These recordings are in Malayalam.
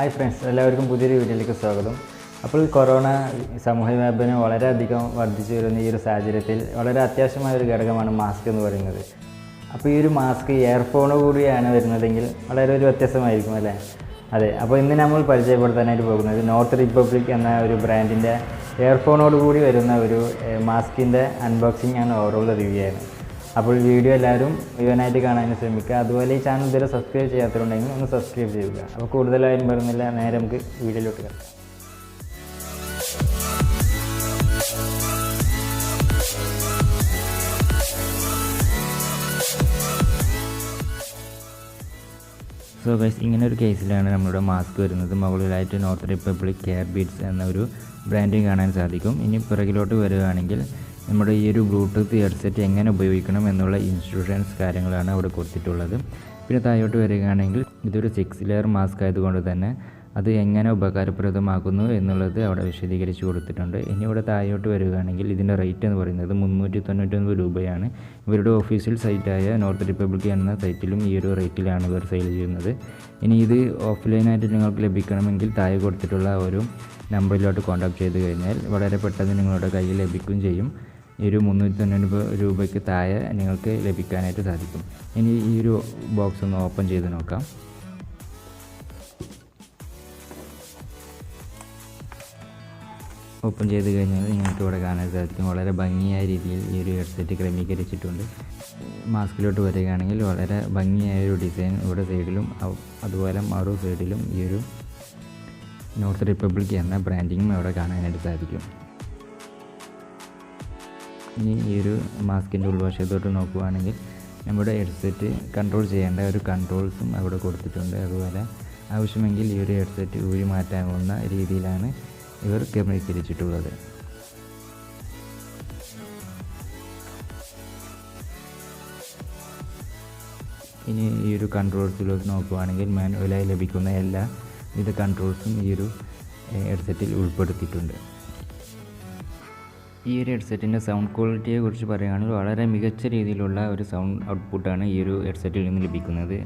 ഹായ് ഫ്രണ്ട്സ്, എല്ലാവർക്കും പുതിയൊരു വീഡിയോയിലേക്ക് സ്വാഗതം. അപ്പോൾ കൊറോണ സമൂഹവ്യാപനം വളരെയധികം വർദ്ധിച്ചു വരുന്ന ഈ ഒരു സാഹചര്യത്തിൽ വളരെ അത്യാവശ്യമായ ഒരു ഘടകമാണ് മാസ്ക് എന്ന് പറയുന്നത്. അപ്പോൾ ഈ ഒരു മാസ്ക് ഇയർഫോൺ കൂടിയാണ് വരുന്നതെങ്കിൽ വളരെ ഒരു വ്യത്യസ്തമായിരിക്കും അല്ലേ? അതെ. അപ്പോൾ ഇന്ന് നമ്മൾ പരിചയപ്പെടുത്താനായിട്ട് പോകുന്നത് നോർത്ത് റിപ്പബ്ലിക് എന്ന ഒരു ബ്രാൻഡിൻ്റെ ഇയർഫോണോട് കൂടി വരുന്ന ഒരു മാസ്കിൻ്റെ അൺബോക്സിങ് ആൻഡ് ഓവറോൾ റിവ്യൂ ആണ്. അപ്പോൾ വീഡിയോ എല്ലാവരും മുഴുവനായിട്ട് കാണാൻ ശ്രമിക്കുക. അതുപോലെ ഈ ചാനൽ ഇതുവരെ സബ്സ്ക്രൈബ് ചെയ്യാത്തതുണ്ടെങ്കിൽ ഒന്ന് സബ്സ്ക്രൈബ് ചെയ്യുക. അപ്പോൾ കൂടുതലായും പറയുന്നില്ല, നേരെ നമുക്ക് വീഡിയോയിലോട്ട് കിടക്കാം. സോ ഗൈസ്, ഇങ്ങനെ ഒരു കേസിലാണ് നമ്മുടെ മാസ്ക് വരുന്നത്. മുകളിലായിട്ട് നോർത്ത് റിപ്പബ്ലിക് കെയർ ബീഡ്സ് എന്ന ഒരു ബ്രാൻഡിങ് കാണാൻ സാധിക്കും. ഇനി പിറകിലോട്ട് വരികയാണെങ്കിൽ നമ്മുടെ ഈ ഒരു ബ്ലൂടൂത്ത് ഹെഡ്സെറ്റ് എങ്ങനെ ഉപയോഗിക്കണം എന്നുള്ള ഇൻസ്ട്രക്ഷൻസ് കാര്യങ്ങളാണ് അവിടെ കൊടുത്തിട്ടുള്ളത്. പിന്നെ താഴോട്ട് വരികയാണെങ്കിൽ ഇതൊരു 6 ലെയർ മാസ്ക് ആയതുകൊണ്ട് തന്നെ അത് എങ്ങനെ ഉപകാരപ്രദമാക്കുന്നു എന്നുള്ളത് അവിടെ വിശദീകരിച്ച് കൊടുത്തിട്ടുണ്ട്. ഇനി ഇവിടെ താഴോട്ട് വരികയാണെങ്കിൽ ഇതിൻ്റെ റേറ്റ് എന്ന് പറയുന്നത് 399 രൂപയാണ്. ഇവരുടെ ഒഫീഷ്യൽ സൈറ്റായ നോർത്ത് റിപ്പബ്ലിക് എന്ന സൈറ്റിലും ഈ ഒരു റേറ്റിലാണ് ഇവർ സെയിൽ ചെയ്യുന്നത്. ഇനി ഇത് ഓഫ്ലൈനായിട്ട് നിങ്ങൾക്ക് ലഭിക്കണമെങ്കിൽ താഴെ കൊടുത്തിട്ടുള്ള ഒരു നമ്പറിലോട്ട് കോൺടാക്ട് ചെയ്ത് കഴിഞ്ഞാൽ വളരെ പെട്ടെന്ന് നിങ്ങളുടെ കയ്യിൽ ലഭിക്കുകയും ചെയ്യും. ഈ ഒരു 399 രൂപയ്ക്ക് താഴെ നിങ്ങൾക്ക് ലഭിക്കാനായിട്ട് സാധിക്കും. ഇനി ഈ ഒരു ബോക്സ് ഒന്ന് ഓപ്പൺ ചെയ്ത് നോക്കാം. ഓപ്പൺ ചെയ്ത് കഴിഞ്ഞാൽ നിങ്ങൾക്ക് ഇവിടെ കാണാൻ സാധിക്കും വളരെ ഭംഗിയായ രീതിയിൽ ഈ ഒരു ഹെഡ്സെറ്റ് ക്രമീകരിച്ചിട്ടുണ്ട്. മാസ്കിലോട്ട് വരികയാണെങ്കിൽ വളരെ ഭംഗിയായ ഒരു ഡിസൈൻ ഇവിടെ സൈഡിലും അതുപോലെ മറു സൈഡിലും ഈ ഒരു നോർത്ത് റിപ്പബ്ലിക് എന്ന ബ്രാൻഡിങ്ങും അവിടെ കാണാനായിട്ട് സാധിക്കും. ഇനി ഈ ഒരു മാസ്കിൻ്റെ ഉൾവശത്തോട്ട് നോക്കുകയാണെങ്കിൽ നമ്മുടെ ഹെഡ്സെറ്റ് കൺട്രോൾ ചെയ്യേണ്ട ഒരു കൺട്രോൾസും അവിടെ കൊടുത്തിട്ടുണ്ട്. അതുപോലെ ആവശ്യമെങ്കിൽ ഈ ഒരു ഹെഡ്സെറ്റ് ഊരി മാറ്റാവുന്ന രീതിയിലാണ് ഇവർ ക്രമീകരിച്ചിട്ടുള്ളത്. ഇനി ഈ ഒരു കൺട്രോൾസിലോട്ട് നോക്കുകയാണെങ്കിൽ മാനുവലായി ലഭിക്കുന്ന എല്ലാ വിധ കൺട്രോൾസും ഈ ഒരു ഹെഡ്സെറ്റിൽ ഉൾപ്പെടുത്തിയിട്ടുണ്ട്. ഈ ഒരു ഹെഡ്സെറ്റിൻ്റെ സൗണ്ട് ക്വാളിറ്റിയെ കുറിച്ച് പറയുകയാണെങ്കിൽ വളരെ മികച്ച രീതിയിലുള്ള ഒരു സൗണ്ട് ഔട്ട്പുട്ടാണ് ഈ ഒരു ഹെഡ്സെറ്റിൽ നിന്ന് ലഭിക്കുന്നത്.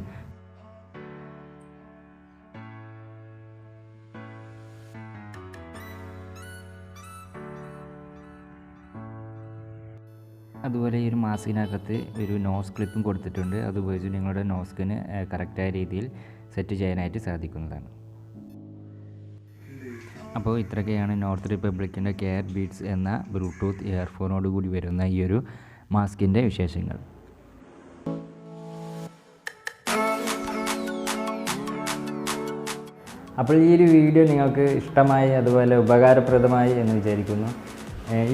അതുപോലെ ഈ ഒരു മാസ്കിനകത്ത് ഒരു നോസ് ക്ലിപ്പും കൊടുത്തിട്ടുണ്ട്. അത് ഉപയോഗിച്ച് നിങ്ങളുടെ നോസ്കിന് കറക്റ്റായ രീതിയിൽ സെറ്റ് ചെയ്യാനായിട്ട് സാധിക്കുന്നതാണ്. അപ്പോൾ ഇത്രയൊക്കെയാണ് നോർത്ത് റിപ്പബ്ലിക്കിൻ്റെ കെയർ ബീഡ്സ് എന്ന ബ്ലൂടൂത്ത് ഇയർഫോണോട് കൂടി വരുന്ന ഈ ഒരു മാസ്കിൻ്റെ വിശേഷങ്ങൾ. അപ്പോൾ ഈ ഒരു വീഡിയോ നിങ്ങൾക്ക് ഇഷ്ടമായി അതുപോലെ ഉപകാരപ്രദമായി എന്ന് വിചാരിക്കുന്നു.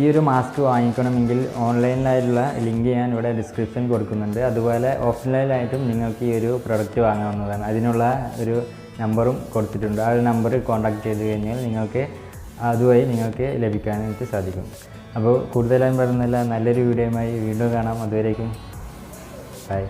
ഈ ഒരു മാസ്ക് വാങ്ങിക്കണമെങ്കിൽ ഓൺലൈനിലായിട്ടുള്ള ലിങ്ക് ഞാൻ ഇവിടെ ഡിസ്ക്രിപ്ഷൻ കൊടുക്കുന്നുണ്ട്. അതുപോലെ ഓഫ്ലൈനായിട്ടും നിങ്ങൾക്ക് ഈ ഒരു പ്രൊഡക്റ്റ് വാങ്ങാവുന്നതാണ്. അതിനുള്ള ഒരു നമ്പറും കൊടുത്തിട്ടുണ്ട്. ആ ഒരു നമ്പറിൽ കോൺടാക്ട് ചെയ്ത് കഴിഞ്ഞാൽ അതുവഴി നിങ്ങൾക്ക് ലഭിക്കാനായിട്ട് സാധിക്കും. അപ്പോൾ കൂടുതലായും പറയുന്നില്ല, നല്ലൊരു വീഡിയോയുമായി വീണ്ടും കാണാം. അതുവരേക്കും ബൈ.